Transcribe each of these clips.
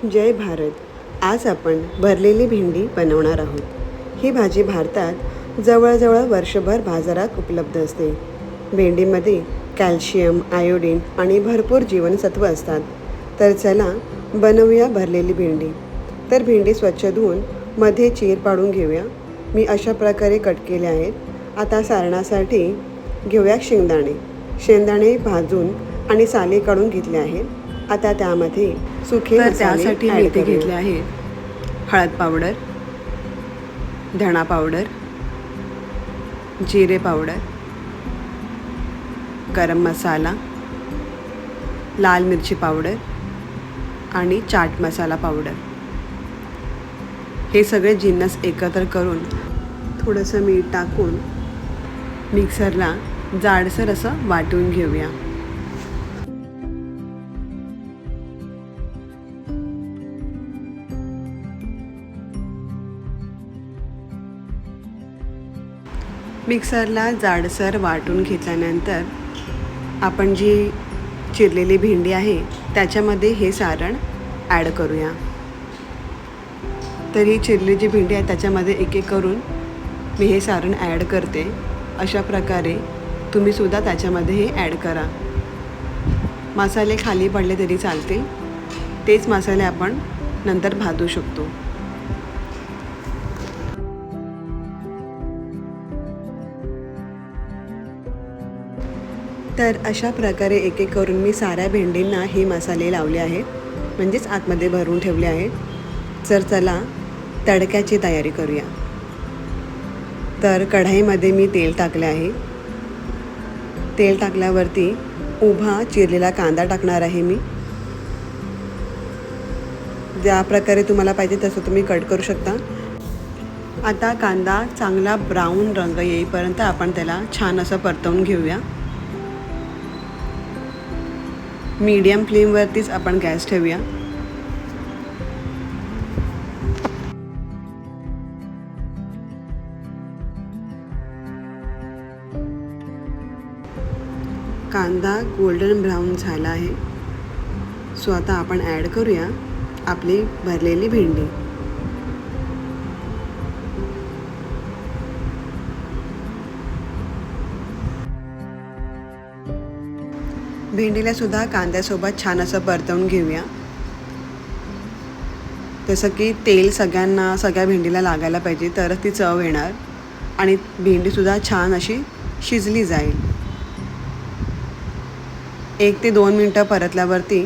जय भारत. आज आपण भरलेली भेंडी बनवणार आहोत. ही भाजी भारतात जवळजवळ वर्षभर बाजारात उपलब्ध असते. भेंडीमध्ये कॅल्शियम, आयोडीन आणि भरपूर जीवनसत्व असतात. तर चला बनवूया भरलेली भेंडी. तर भेंडी स्वच्छ धुवून मध्ये चीर पाडून घेऊया. मी अशा प्रकारे कट केले आहेत. आता सारणासाठी घेऊया शेंगदाणे. शेंगदाणे भाजून आणि साले काढून घेतले आहेत. आता त्यामध्ये सुके मसाले त्यासाठी मी इथे घेतले आहेत हळद पावडर, धणा पावडर, जिरे पावडर, गरम मसाला, लाल मिरची पावडर आणि चाट मसाला पावडर. हे सगळे जिन्नस एकत्र करून थोडंसं मीठ टाकून मिक्सरला जाडसर असं वाटून घेऊया. मिक्सरला जाडसर वाटून घेतल्यानंतर आपण जी चिरलेली भेंडी आहे त्याच्यामध्ये हे सारण ॲड करूया. तर ही चिरलेली जी भेंडी आहे त्याच्यामध्ये एक एक करून मी हे सारण ॲड करते. अशा प्रकारे तुम्हीसुद्धा त्याच्यामध्ये हे ॲड करा. मसाले खाली पडले तरी चालतील. तेच मसाले आपण नंतर भाजू शकतो. तर अशा प्रकारे एक एक करून मी साऱ्या भेंडींना हे मसाले लावले आहेत, म्हणजेच आतमध्ये भरून ठेवले आहेत. तर चला तडक्याची तयारी करूया. तर कढईमध्ये मी तेल टाकले आहे. तेल टाकल्यावरती उभा चिरलेला कांदा टाकणार आहे मी. ज्या प्रकारे तुम्हाला पाहिजे तसं तुम्ही कट करू शकता. आता कांदा चांगला ब्राऊन रंग येईपर्यंत आपण त्याला छान असं परतवून घेऊया. मीडियम फ्लेमवरतीच आपण गॅस ठेवूया. कांदा गोल्डन ब्राऊन झाला आहे. सो आता आपण ॲड करूया आपली भरलेली भेंडी. भेंडीला सुद्धा कांद्यासोबत छान असं परतवून घेऊया. जसं की तेल सगळ्या भेंडीला लागायला पाहिजे, तरच ती चव येणार आणि भेंडीसुद्धा छान अशी शिजली जाईल. 1 ते 2 मिनटं परतल्यावरती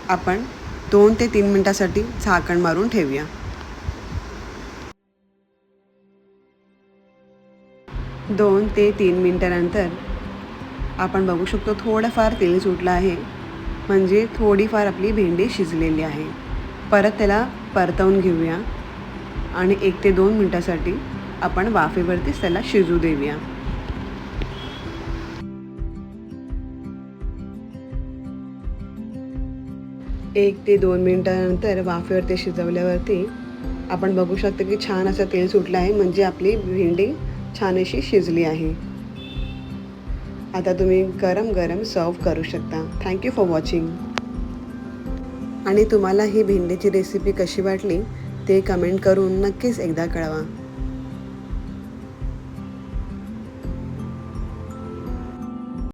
आपण 2 ते 3 मिनटासाठी झाकण मारून ठेवूया. 2 ते 3 मिनटानंतर आपण बघू शकतो थोडंफार तेल सुटलं आहे, म्हणजे थोडीफार आपली भेंडी शिजलेली आहे. परत त्याला परतवून घेऊया आणि 1 ते 2 मिनटासाठी आपण वाफेवरतीच त्याला शिजू देऊया. एक ते 2 मिनटानंतर वाफेवरती शिजवल्यावरती आपण बघू शकतो की छान असं तेल सुटलं आहे, म्हणजे आपली भेंडी छान अशी शिजली आहे. आता तुम्ही गरम गरम सर्व करू शकता. Thank you for watching. आणि तुम्हाला ही भेंडीची रेसिपी कशी वाटली ते कमेंट करून नक्कीच एकदा कळवा.